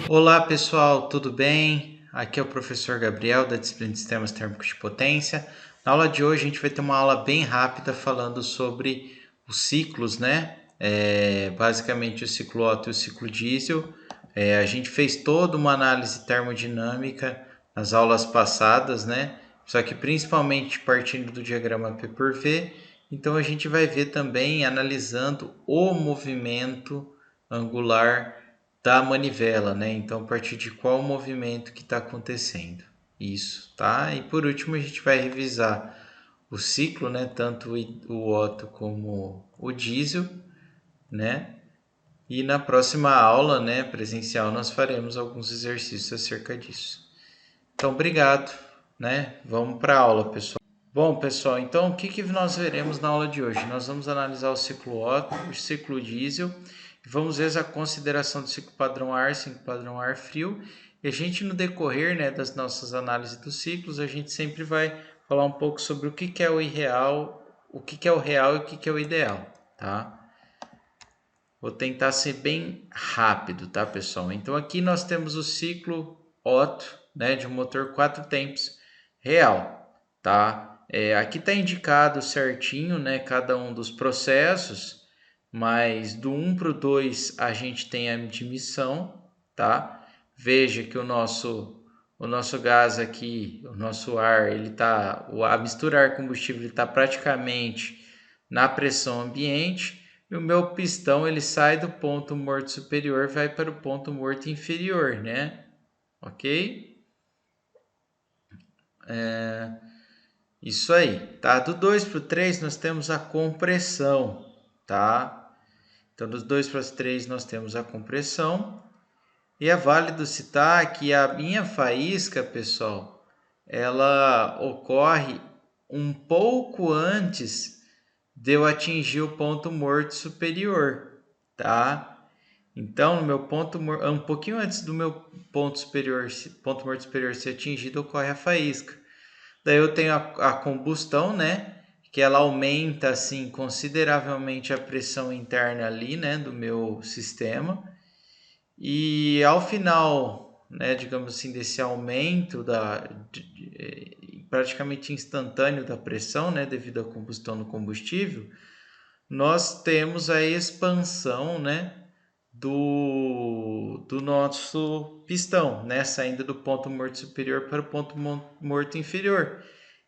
Olá pessoal, tudo bem? Aqui é o professor Gabriel da disciplina de Sistemas Térmicos de Potência. Na aula de hoje a gente vai ter uma aula bem rápida falando sobre os ciclos, né? Basicamente o ciclo Otto e o ciclo diesel. A gente fez toda uma análise termodinâmica nas aulas passadas, né? Só que principalmente partindo do diagrama P por V. Então a gente vai ver também analisando o movimento angular da manivela, né? Então, a partir de qual movimento que está acontecendo. Isso, tá? E por último, a gente vai revisar o ciclo, né? Tanto o Otto como o diesel, né? E na próxima aula, né, presencial, nós faremos alguns exercícios acerca disso. Então, obrigado, né? Vamos para a aula, pessoal. Bom, pessoal, então o que nós veremos na aula de hoje? Nós vamos analisar o ciclo Otto, o ciclo diesel, e vamos ver a consideração do ciclo padrão ar, ciclo padrão ar frio. E a gente, no decorrer, né, das nossas análises dos ciclos, a gente sempre vai falar um pouco sobre o que é o irreal, o que é o real e o que é o ideal, tá? Vou tentar ser bem rápido, tá, pessoal? Então aqui nós temos o ciclo Otto, né, de um motor 4 tempos real, tá? Aqui está indicado certinho, né, cada um dos processos, mas do 1 para o 2 a gente tem a admissão, tá? Veja que o nosso gás aqui, o nosso ar, a mistura ar-combustível está praticamente na pressão ambiente. E o meu pistão ele sai do ponto morto superior, vai para o ponto morto inferior, né? Ok? Isso aí, tá? Do 2 para o 3 nós temos a compressão, tá? Então, dos 2 para os 3 nós temos a compressão. E é válido citar que a minha faísca, pessoal, ela ocorre um pouco antes de eu atingir o ponto morto superior, tá? Então, no meu um pouquinho antes do meu ponto morto superior ser atingido, ocorre a faísca. Daí eu tenho a combustão, né? Que ela aumenta assim consideravelmente a pressão interna ali, né, do meu sistema. E ao final, né, digamos assim, desse aumento praticamente instantâneo da pressão, né, devido à combustão do combustível, nós temos a expansão, né, do nosso pistão, né, saindo do ponto morto superior para o ponto morto inferior.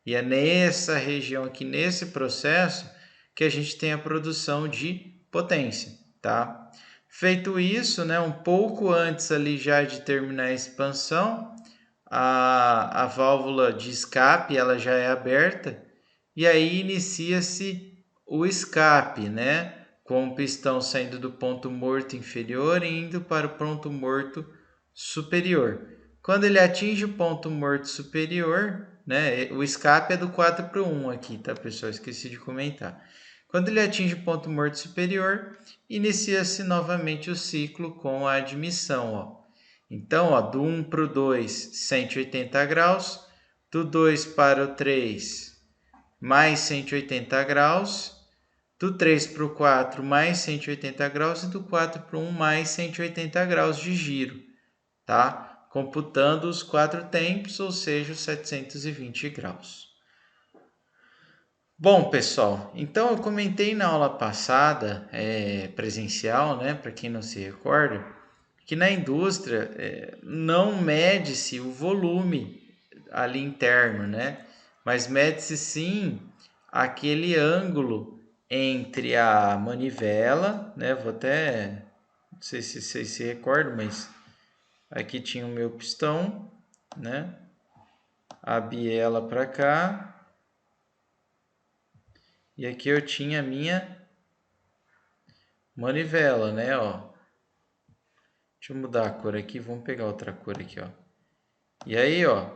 E é nessa região aqui, nesse processo, que a gente tem a produção de potência, tá? Feito isso, né, um pouco antes ali já de terminar a expansão, a válvula de escape ela já é aberta e aí inicia-se o escape, né? Com o pistão saindo do ponto morto inferior e indo para o ponto morto superior. Quando ele atinge o ponto morto superior, né? O escape é do 4 para o 1 aqui, tá, pessoal? Esqueci de comentar. Quando ele atinge o ponto morto superior, inicia-se novamente o ciclo com a admissão, ó. Então, ó, do 1 para o 2, 180 graus, do 2 para o 3, mais 180 graus, do 3 para o 4, mais 180 graus, e do 4 para o 1, mais 180 graus de giro, tá? Computando os 4 tempos, ou seja, os 720 graus. Bom, pessoal, então eu comentei na aula passada, presencial, né, para quem não se recorda, que na indústria não mede-se o volume ali interno, né, mas mede-se sim aquele ângulo entre a manivela, né, vou até, não sei se vocês se recordam, mas aqui tinha o meu pistão, né, a biela para cá, e aqui eu tinha a minha manivela, né, ó. Deixa eu mudar a cor aqui, vamos pegar outra cor aqui, ó. E aí, ó,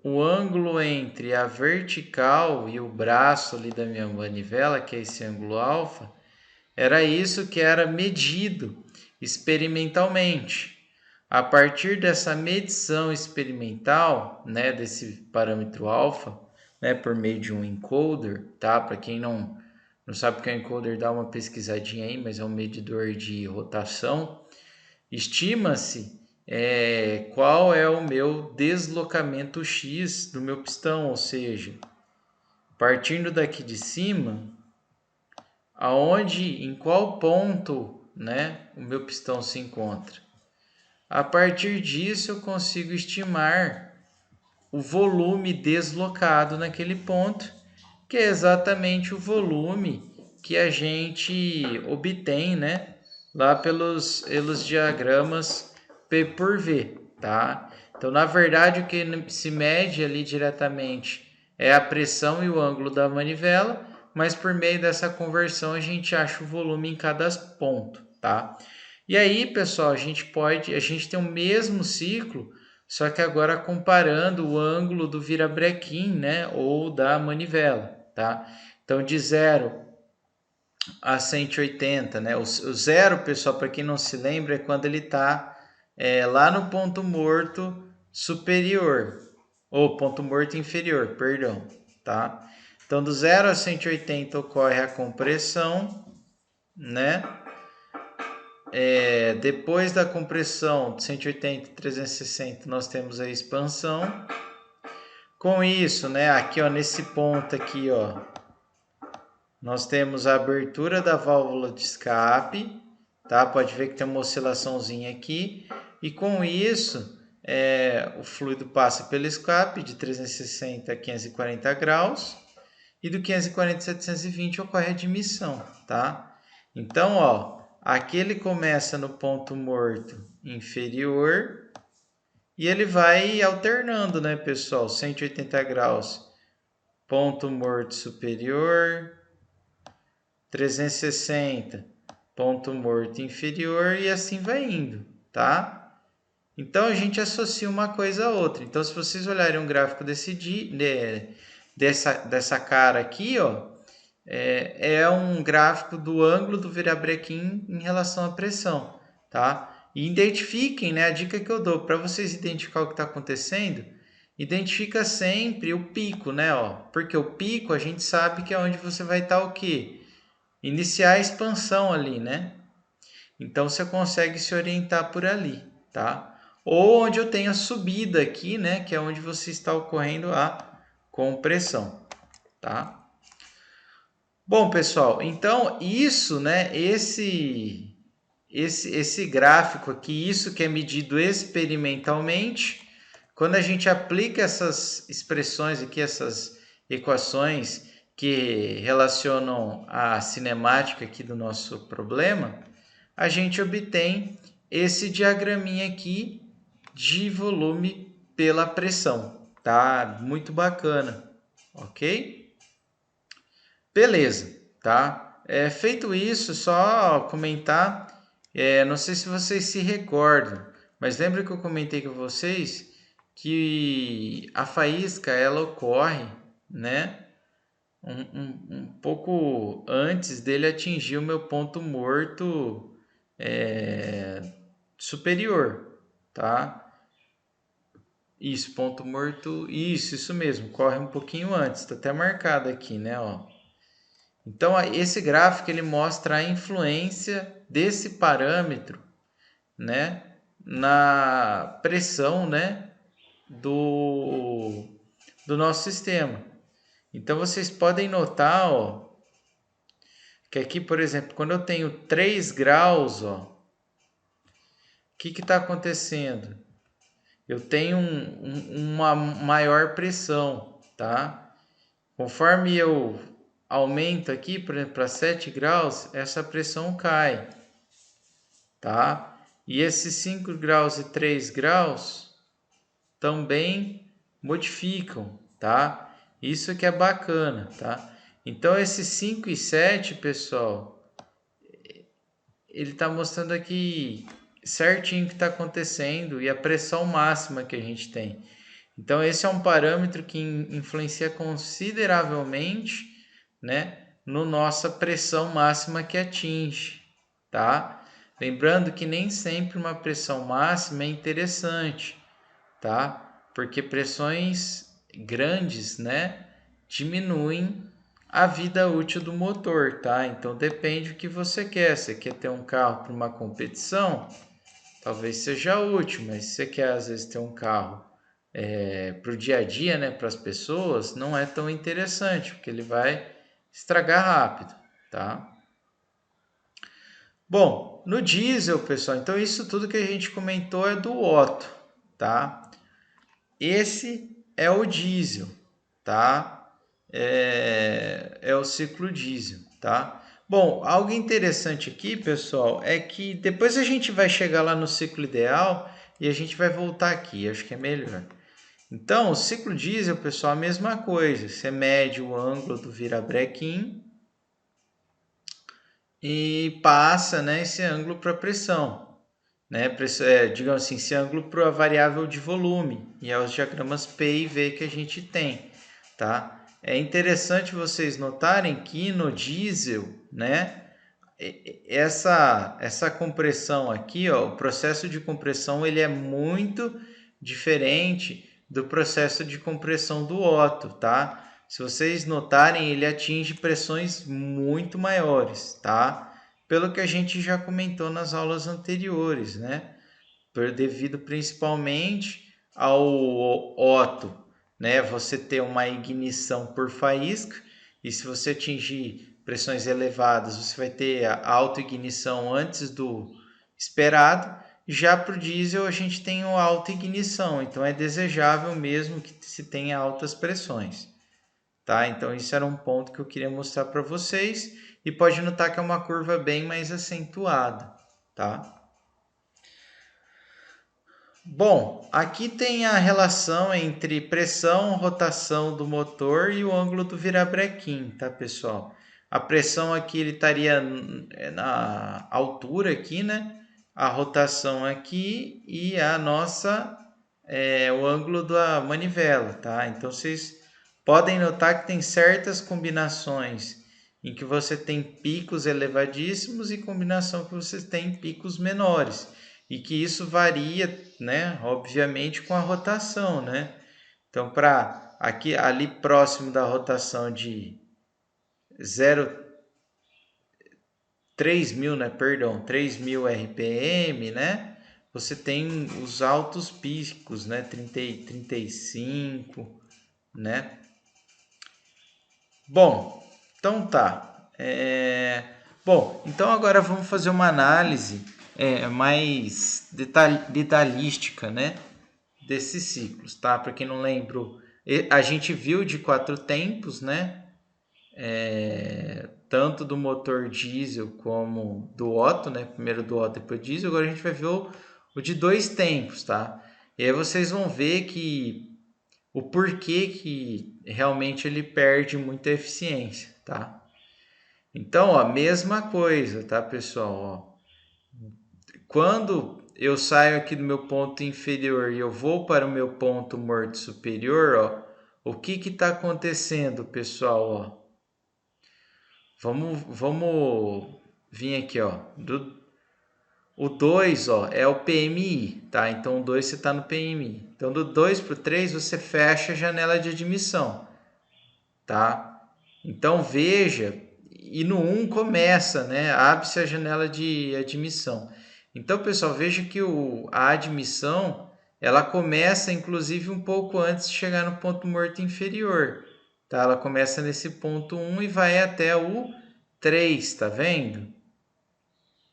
o ângulo entre a vertical e o braço ali da minha manivela, que é esse ângulo alfa, era isso que era medido experimentalmente. A partir dessa medição experimental, né, desse parâmetro alfa, né, por meio de um encoder, tá? Para quem não sabe o que é encoder, dá uma pesquisadinha aí, mas é um medidor de rotação. Estima-se qual é o meu deslocamento X do meu pistão, ou seja, partindo daqui de cima, em qual ponto, né, o meu pistão se encontra. A partir disso, eu consigo estimar o volume deslocado naquele ponto, que é exatamente o volume que a gente obtém, né, lá pelos diagramas P por V, tá? Então, na verdade, o que se mede ali diretamente é a pressão e o ângulo da manivela, mas por meio dessa conversão a gente acha o volume em cada ponto, tá? E aí, pessoal, a gente tem o mesmo ciclo, só que agora comparando o ângulo do virabrequim, né, ou da manivela, tá? Então, de 0 a 180, né? O zero, pessoal, para quem não se lembra, é quando ele está lá no ponto morto superior, ou ponto morto inferior, perdão, tá? Então, do 0 a 180 ocorre a compressão, né? Depois da compressão de 180 a 360, nós temos a expansão. Com isso, né, aqui ó, nesse ponto aqui, ó, nós temos a abertura da válvula de escape, tá? Pode ver que tem uma oscilaçãozinha aqui. E com isso, o fluido passa pelo escape de 360 a 540 graus. E do 540 a 720 ocorre a admissão, tá? Então, ó, aqui ele começa no ponto morto inferior e ele vai alternando, né, pessoal? 180 graus, ponto morto superior, 360, ponto morto inferior e assim vai indo, tá? Então, a gente associa uma coisa a outra. Então, se vocês olharem um gráfico dessa cara aqui, ó, é um gráfico do ângulo do virabrequim em relação à pressão, tá? E identifiquem, né, a dica que eu dou para vocês identificar o que está acontecendo, identifica sempre o pico, né, ó, porque o pico a gente sabe que é onde você vai estar o quê? Iniciar a expansão ali, né? Então você consegue se orientar por ali, tá? Ou onde eu tenho a subida aqui, né, que é onde você está ocorrendo a compressão, tá? Bom, pessoal, então isso, né, esse gráfico aqui, isso que é medido experimentalmente, quando a gente aplica essas expressões aqui, essas equações que relacionam a cinemática aqui do nosso problema, a gente obtém esse diagraminha aqui de volume pela pressão, tá? Muito bacana, ok? Beleza, tá? Feito isso, só comentar, não sei se vocês se recordam, mas lembra que eu comentei com vocês que a faísca ela ocorre, né? Um pouco antes dele atingir o meu ponto morto superior, tá? Isso, ponto morto, isso mesmo, corre um pouquinho antes, tá até marcado aqui, né, ó. Então, esse gráfico ele mostra a influência desse parâmetro, né, na pressão, né, do nosso sistema. Então, vocês podem notar, ó, que aqui, por exemplo, quando eu tenho 3 graus, ó, o que está acontecendo? Eu tenho uma maior pressão, tá? Conforme eu aumento aqui, por exemplo, para 7 graus, essa pressão cai, tá? E esses 5 graus e 3 graus também modificam, tá? Isso que é bacana, tá? Então, esses 5 e 7, pessoal, ele está mostrando aqui certinho o que está acontecendo e a pressão máxima que a gente tem. Então, esse é um parâmetro que influencia consideravelmente, né, no nossa pressão máxima que atinge, tá? Lembrando que nem sempre uma pressão máxima é interessante, tá? Porque pressões grandes, né, diminuem a vida útil do motor, tá? Então depende do que você quer. Você quer ter um carro para uma competição? talvez seja útil, mas se você quer às vezes ter um carro para o dia a dia, né, para as pessoas, não é tão interessante, porque ele vai estragar rápido, tá? Bom, no diesel, pessoal, então isso tudo que a gente comentou é do Otto, tá? Esse é o diesel, tá? É o ciclo diesel, tá? Bom, algo interessante aqui, pessoal, é que depois a gente vai chegar lá no ciclo ideal e a gente vai voltar aqui, acho que é melhor. Então, o ciclo diesel, pessoal, a mesma coisa. Você mede o ângulo do virabrequim e passa, né, esse ângulo para a pressão. Né, digamos assim, esse ângulo para a variável de volume. E é os diagramas P e V que a gente tem. Tá? É interessante vocês notarem que no diesel, né, essa compressão aqui, ó, o processo de compressão ele é muito diferente do processo de compressão do Otto, tá? Se vocês notarem, ele atinge pressões muito maiores, tá? Pelo que a gente já comentou nas aulas anteriores, né? Devido principalmente ao Otto, né? Você ter uma ignição por faísca e se você atingir pressões elevadas, você vai ter a autoignição antes do esperado. Já para o diesel, a gente tem a autoignição, então é desejável mesmo que se tenha altas pressões. Tá? Então, isso era um ponto que eu queria mostrar para vocês. E pode notar que é uma curva bem mais acentuada. Tá? Bom, aqui tem a relação entre pressão, rotação do motor e o ângulo do virabrequim, tá, pessoal? A pressão aqui ele estaria na altura aqui, né? A rotação aqui e a nossa o ângulo da manivela, tá? Então vocês podem notar que tem certas combinações em que você tem picos elevadíssimos e combinação que você tem picos menores e que isso varia, né, obviamente com a rotação, né? Então, para aqui ali próximo da rotação de 3.000, né, perdão, 3.000 RPM, né? Você tem os altos picos, né, 30, 35, né? Bom, então tá. Bom, então agora vamos fazer uma análise mais detalhística, né, desses ciclos, tá? Para quem não lembrou, a gente viu de 4 tempos, né? Tanto do motor diesel como do Otto, né? Primeiro do Otto, depois diesel. Agora a gente vai ver o de 2 tempos, tá? E aí vocês vão ver que o porquê que realmente ele perde muita eficiência, tá? Então, ó, mesma coisa, tá, pessoal? Ó, quando eu saio aqui do meu ponto inferior e eu vou para o meu ponto morto superior, ó, o que está acontecendo, pessoal? Ó? Vamos vir aqui, ó. O 2, ó, é o PMI, tá? Então, o 2 você está no PMI. Então, do 2 para o 3, você fecha a janela de admissão, tá? Então, veja, e no 1 começa, né? Abre-se a janela de admissão. Então, pessoal, veja que a admissão, ela começa, inclusive, um pouco antes de chegar no ponto morto inferior, tá? Ela começa nesse ponto 1 e vai até o 3, tá vendo?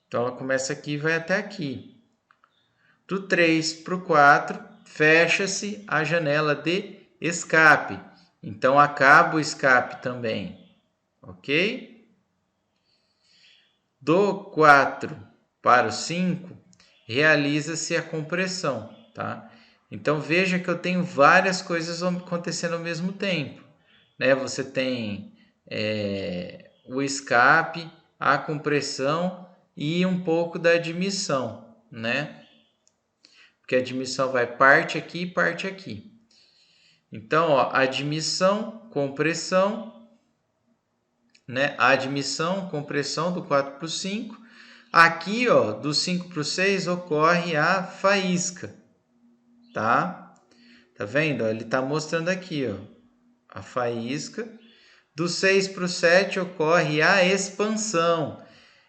Então, ela começa aqui e vai até aqui. Do 3 para o 4, fecha-se a janela de escape. Então, acaba o escape também, ok? Do 4 para o 5, realiza-se a compressão, tá? Então, veja que eu tenho várias coisas acontecendo ao mesmo tempo, né? Você tem o escape, a compressão e um pouco da admissão, né? Porque a admissão vai parte aqui e parte aqui. Então, ó, admissão, compressão, né? Admissão, compressão do 4 para o 5. Aqui, ó, do 5 para o 6 ocorre a faísca, tá? Tá vendo? Ele está mostrando aqui, ó, a faísca. Do 6 para o 7 ocorre a expansão.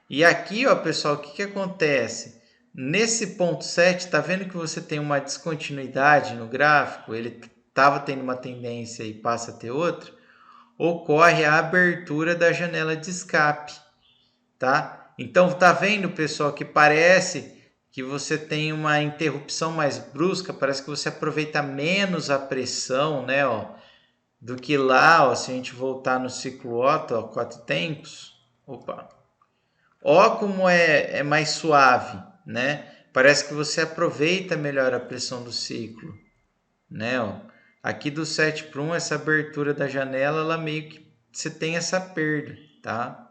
E aqui, ó, pessoal, o que acontece? nesse ponto 7, está vendo que você tem uma descontinuidade no gráfico? Ele estava tendo uma tendência e passa a ter outra? Ocorre a abertura da janela de escape, tá? Então, tá vendo, pessoal, que parece que você tem uma interrupção mais brusca, parece que você aproveita menos a pressão, né, ó, do que lá, ó, se a gente voltar no ciclo Otto, ó, 4 tempos, opa, ó como é mais suave, né? Parece que você aproveita melhor a pressão do ciclo, né? Ó. Aqui do 7 para 1, essa abertura da janela, ela meio que você tem essa perda, tá?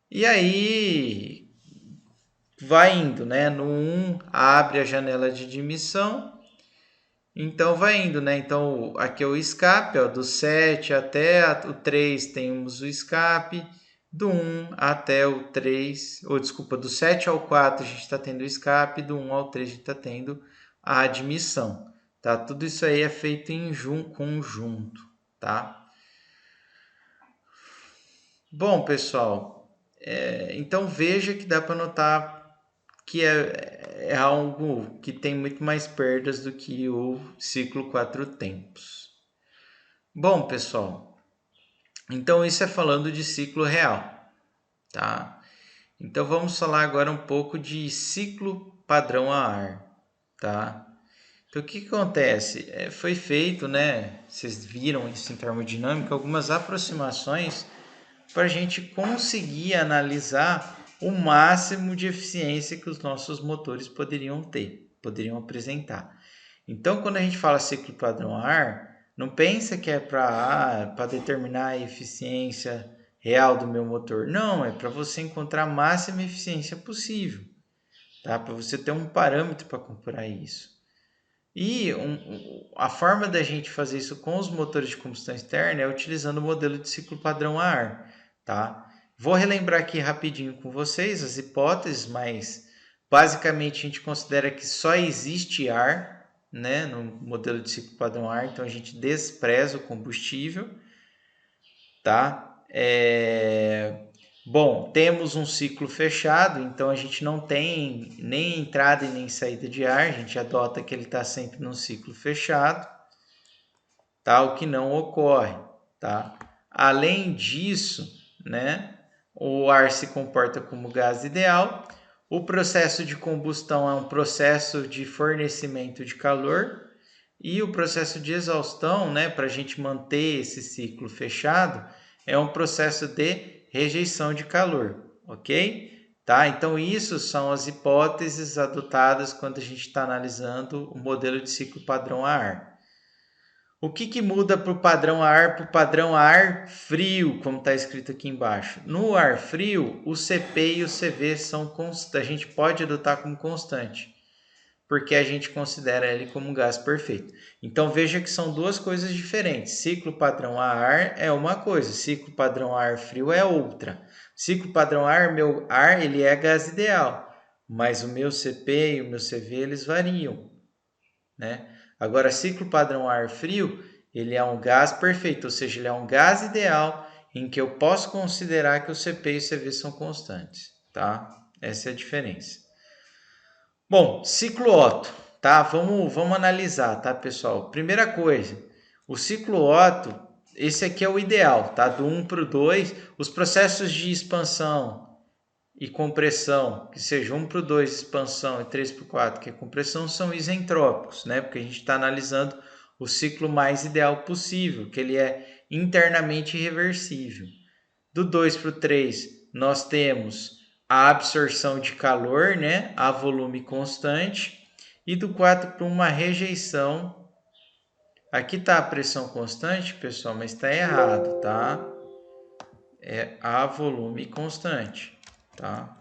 E aí vai indo, né? No 1 abre a janela de admissão, então vai indo, né? Então aqui é o escape, ó, do 7 até o 3 temos o escape, do 1 até o 3, ou desculpa, do 7 ao 4 a gente está tendo o escape, do 1 ao 3 a gente está tendo a admissão, tá? Tudo isso aí é feito em conjunto, tá? Bom, pessoal, então veja que dá para notar que é algo que tem muito mais perdas do que o ciclo 4 tempos. Bom, pessoal, então isso é falando de ciclo real, tá? Então vamos falar agora um pouco de ciclo padrão a ar, tá? Então o que acontece? Foi feito, né? Vocês viram isso em termodinâmica, algumas aproximações para a gente conseguir analisar o máximo de eficiência que os nossos motores poderiam ter, poderiam apresentar. Então, quando a gente fala ciclo padrão ar, não pensa que é para determinar a eficiência real do meu motor. Não, é para você encontrar a máxima eficiência possível, tá? Para você ter um parâmetro para comparar isso. E a forma da gente fazer isso com os motores de combustão externa é utilizando o modelo de ciclo padrão a ar, tá? Vou relembrar aqui rapidinho com vocês as hipóteses, mas basicamente a gente considera que só existe ar, né, no modelo de ciclo padrão a ar, então a gente despreza o combustível, tá? Bom, temos um ciclo fechado, então a gente não tem nem entrada e nem saída de ar, a gente adota que ele está sempre num ciclo fechado, tá? O que não ocorre, tá? Além disso, né, o ar se comporta como gás ideal, o processo de combustão é um processo de fornecimento de calor e o processo de exaustão, né, para a gente manter esse ciclo fechado, é um processo de rejeição de calor, ok? Tá? Então, isso são as hipóteses adotadas quando a gente está analisando o modelo de ciclo padrão a ar. O que muda para o padrão a ar para o padrão a ar frio, como está escrito aqui embaixo? No ar frio, o CP e o CV são constantes, a gente pode adotar como constante, porque a gente considera ele como um gás perfeito. Então veja que são duas coisas diferentes. Ciclo padrão a ar é uma coisa, ciclo padrão a ar frio é outra. Ciclo padrão a ar, meu ar, ele é gás ideal, mas o meu CP e o meu CV eles variam, né? Agora, ciclo padrão a ar frio, ele é um gás perfeito, ou seja, ele é um gás ideal em que eu posso considerar que o CP e o CV são constantes, tá? Essa é a diferença. Bom, ciclo Otto, tá? Vamos analisar, tá, pessoal? Primeira coisa, o ciclo Otto, esse aqui é o ideal, tá? Do 1 para o 2, os processos de expansão e compressão, que seja 1 para o 2 expansão e 3 para o 4, que é compressão, são isentrópicos, né? Porque a gente está analisando o ciclo mais ideal possível, que ele é internamente irreversível. Do 2 para o 3, nós temos a absorção de calor, né, a volume constante, e do 4 para uma rejeição. Aqui está a pressão constante, pessoal, mas está errado, tá? É a volume constante, tá?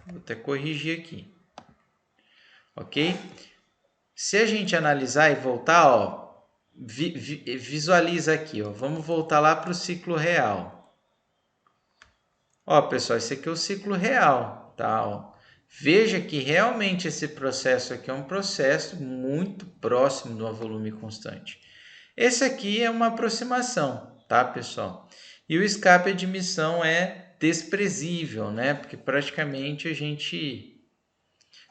Vou até corrigir aqui, ok? Se a gente analisar e voltar, ó, visualiza aqui, ó, vamos voltar lá para o ciclo real. Ó, pessoal, esse aqui é o ciclo real, tá? Ó. Veja que realmente esse processo aqui é um processo muito próximo do volume constante. Esse aqui é uma aproximação, tá, pessoal? E o escape de admissão é desprezível, né? Porque praticamente a gente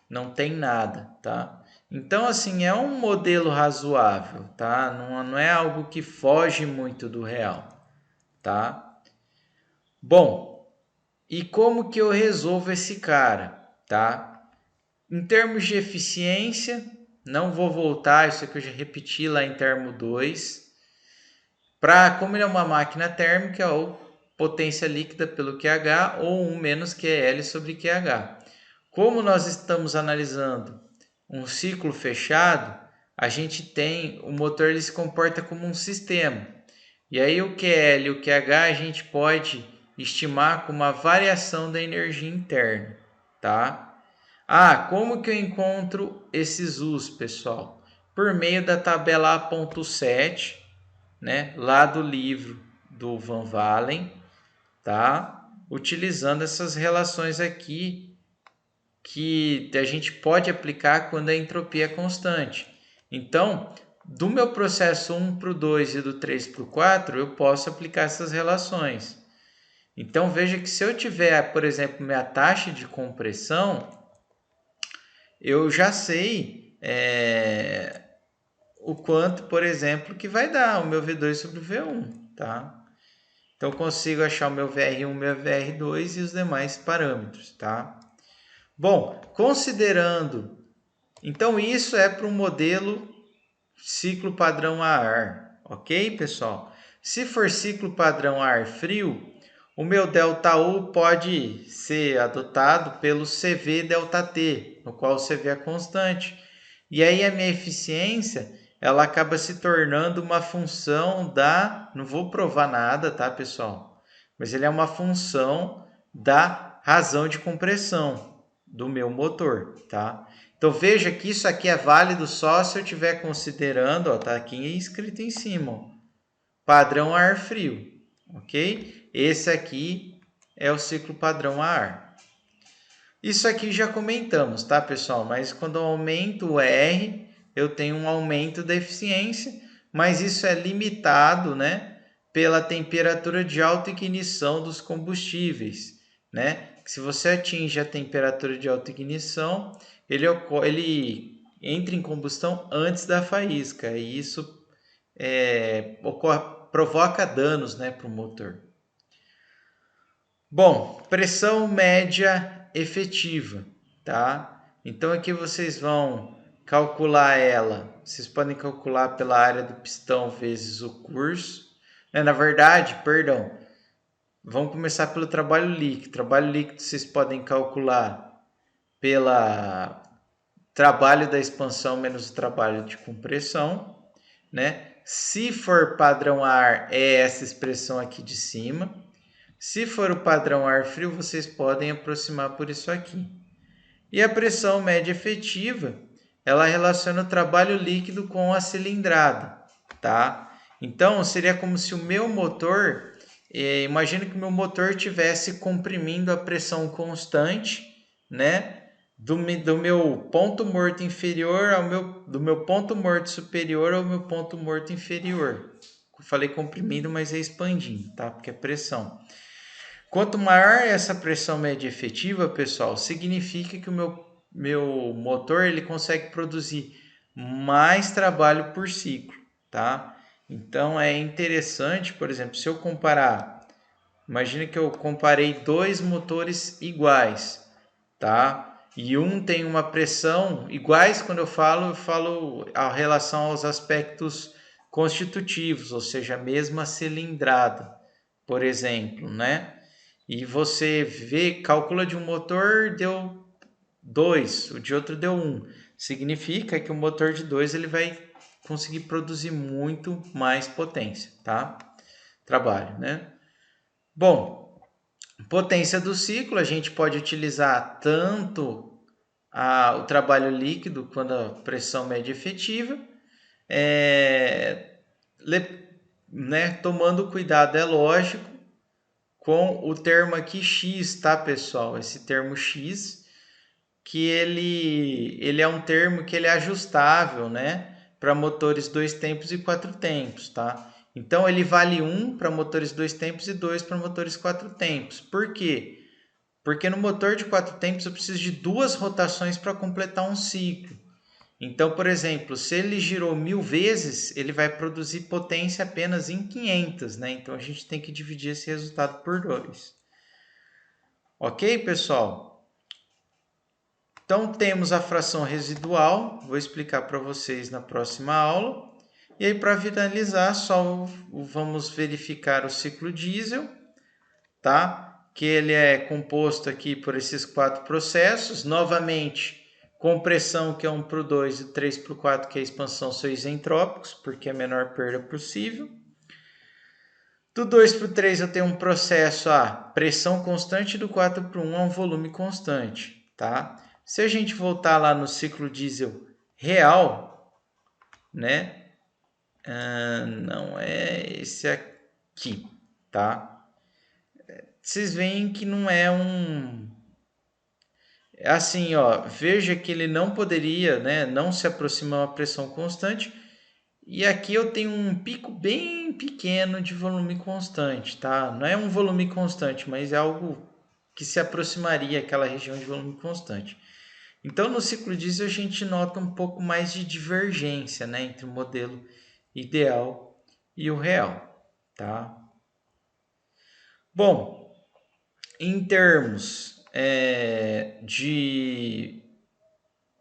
não tem nada, tá? Então, assim, é um modelo razoável, tá? Não é algo que foge muito do real, tá? Bom, e como que eu resolvo esse cara, tá? Em termos de eficiência, não vou voltar, isso aqui eu já repeti lá em termo 2. Como ele é uma máquina térmica, ou potência líquida pelo QH, ou 1 menos QL sobre QH. Como nós estamos analisando um ciclo fechado, a gente tem, o motor ele se comporta como um sistema. E aí o QL e o QH a gente pode estimar como uma variação da energia interna, tá? Como que eu encontro esses U's, pessoal? Por meio da tabela A.7, né, lá do livro do Van Valen, tá? Utilizando essas relações aqui que a gente pode aplicar quando a entropia é constante. Então, do meu processo 1 para o 2 e do 3 para o 4, eu posso aplicar essas relações. Então, veja que se eu tiver, por exemplo, minha taxa de compressão, eu já sei o quanto, por exemplo, que vai dar o meu V2 sobre o V1, tá? Então, consigo achar o meu VR1, meu VR2 e os demais parâmetros, tá? Bom, considerando... Então, isso é para um modelo ciclo padrão a ar, ok, pessoal? Se for ciclo padrão a ar frio, o meu ΔU pode ser adotado pelo CV ΔT, no qual o CV é constante. E aí a minha eficiência, ela acaba se tornando uma função da... Não vou provar nada, tá, pessoal? Mas ele é uma função da razão de compressão do meu motor, tá? Então veja que isso aqui é válido só se eu estiver considerando, ó, tá aqui escrito em cima, ó, padrão a ar frio, ok? Esse aqui é o ciclo padrão a ar. Isso aqui já comentamos, tá, pessoal? Mas quando eu aumento o R, eu tenho um aumento da eficiência, mas isso é limitado, né, pela temperatura de autoignição dos combustíveis, né? Se você atinge a temperatura de autoignição, ele entra em combustão antes da faísca, e isso provoca danos, né, para o motor. Bom, pressão média efetiva, tá? Então aqui vocês vão calcular ela. Vocês podem calcular pela área do pistão vezes o curso. Na verdade, perdão, vamos começar pelo trabalho líquido. Trabalho líquido vocês podem calcular pela trabalho da expansão menos o trabalho de compressão, né? Se for padrão ar, é essa expressão aqui de cima. Se for o padrão ar frio, vocês podem aproximar por isso aqui. E a pressão média efetiva, ela relaciona o trabalho líquido com a cilindrada, tá? Então, seria como se o meu motor, imagina que o meu motor estivesse comprimindo a pressão constante, né? Do meu ponto morto inferior do meu ponto morto superior ao meu ponto morto inferior. Eu falei comprimindo, mas é expandindo, tá? Porque é pressão. Quanto maior essa pressão média efetiva, pessoal, significa que o meu motor ele consegue produzir mais trabalho por ciclo, tá? Então é interessante, por exemplo, se eu comparar, imagine que eu comparei dois motores iguais, tá? E um tem uma pressão iguais, quando eu falo a relação aos aspectos constitutivos, ou seja, a mesma cilindrada, por exemplo, né? E você calcula de um motor deu 2, o de outro deu 1. Significa que o motor de 2 ele vai conseguir produzir muito mais potência, tá? Trabalho, né? Bom, potência do ciclo, a gente pode utilizar tanto o trabalho líquido quanto a pressão média efetiva, né? Tomando cuidado, é lógico, com o termo aqui X, tá, pessoal? Esse termo X, que ele é um termo que ele é ajustável, né? Para motores 2 tempos e 4 tempos, tá? Então, ele vale 1 para motores 2 tempos e 2 para motores 4 tempos. Por quê? Porque no motor de 4 tempos eu preciso de 2 rotações para completar um ciclo. Então, por exemplo, se ele girou 1000 vezes, ele vai produzir potência apenas em 500, né? Então a gente tem que dividir esse resultado por 2. Ok, pessoal? Então temos a fração residual, vou explicar para vocês na próxima aula. E aí, para finalizar, só vamos verificar o ciclo diesel, tá? Que ele é composto aqui por esses 4 processos. Novamente, compressão, que é 1 para o 2, e 3 para o 4, que é a expansão, são isentrópicos, porque é a menor perda possível. Do 2 para o 3 eu tenho um processo a pressão constante, do 4 para o 1 é um volume constante, tá? Se a gente voltar lá no ciclo diesel real, né? Não é esse aqui, tá? Vocês veem que não é um... Assim, ó, veja que ele não poderia, né, não se aproximar a uma pressão constante. E aqui eu tenho um pico bem pequeno de volume constante, tá? Não é um volume constante, mas é algo que se aproximaria àquela região de volume constante. Então, no ciclo diesel, a gente nota um pouco mais de divergência, né, entre o modelo ideal e o real, tá? Bom, em termos de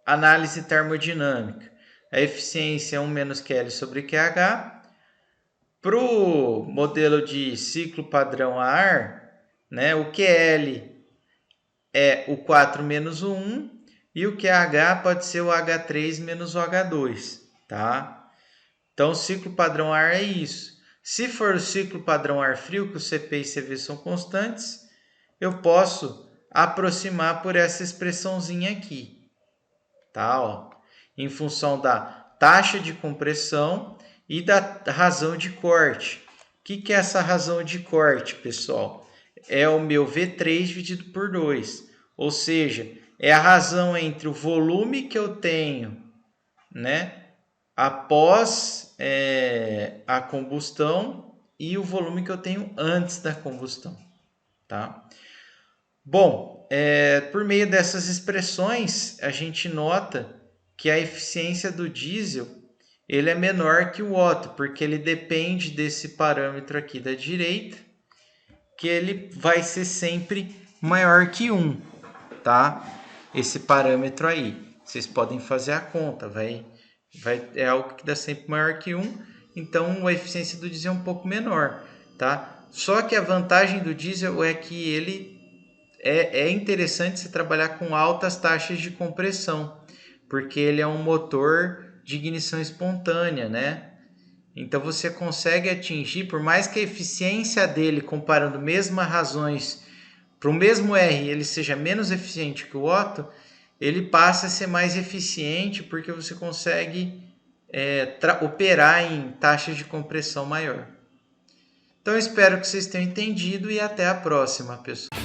análise termodinâmica, a eficiência é 1 menos QL sobre QH. Para o modelo de ciclo padrão a ar, né, o QL é o 4 menos o 1 e o QH pode ser o H3 menos o H2, tá? Então, o ciclo padrão a ar é isso. Se for o ciclo padrão ar frio, que o CP e CV são constantes, eu posso aproximar por essa expressãozinha aqui, tá? Ó, em função da taxa de compressão e da razão de corte. O que é essa razão de corte, pessoal? É o meu V3 dividido por 2. Ou seja, é a razão entre o volume que eu tenho, né, após a combustão e o volume que eu tenho antes da combustão, tá? Bom, por meio dessas expressões, a gente nota que a eficiência do diesel ele é menor que o Otto, porque ele depende desse parâmetro aqui da direita, que ele vai ser sempre maior que 1, tá? Esse parâmetro aí. Vocês podem fazer a conta, é algo que dá sempre maior que 1, então a eficiência do diesel é um pouco menor, tá? Só que a vantagem do diesel é que ele é interessante se trabalhar com altas taxas de compressão, porque ele é um motor de ignição espontânea, né? Então você consegue atingir, por mais que a eficiência dele, comparando mesmas razões, para o mesmo R ele seja menos eficiente que o Otto, ele passa a ser mais eficiente porque você consegue operar em taxas de compressão maior. Então eu espero que vocês tenham entendido e até a próxima, pessoal.